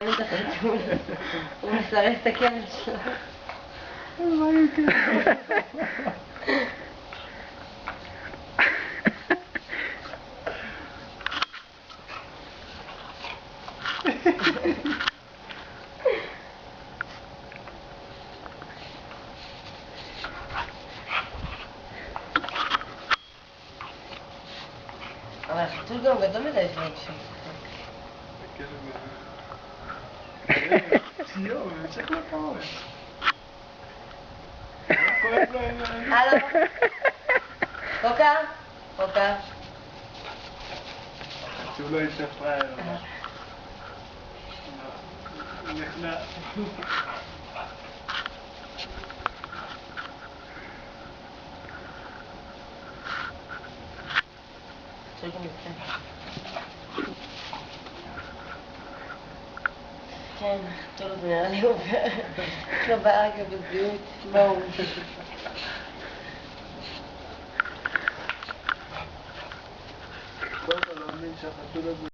הוא מסרס את הכלב שלו. מה יקרה? אבל החתול גם גדול מדי לפני כשהוא יואו, המשך לקרוב. כואב לו עם ה... הלו? קוקה? קוקה? שהוא לא יצא פראייר. נכנע. כן, טוב, זה נראה לי עובר. יש לו בעיה בזהות, מה הוא? לא מאמין שהחתול הזה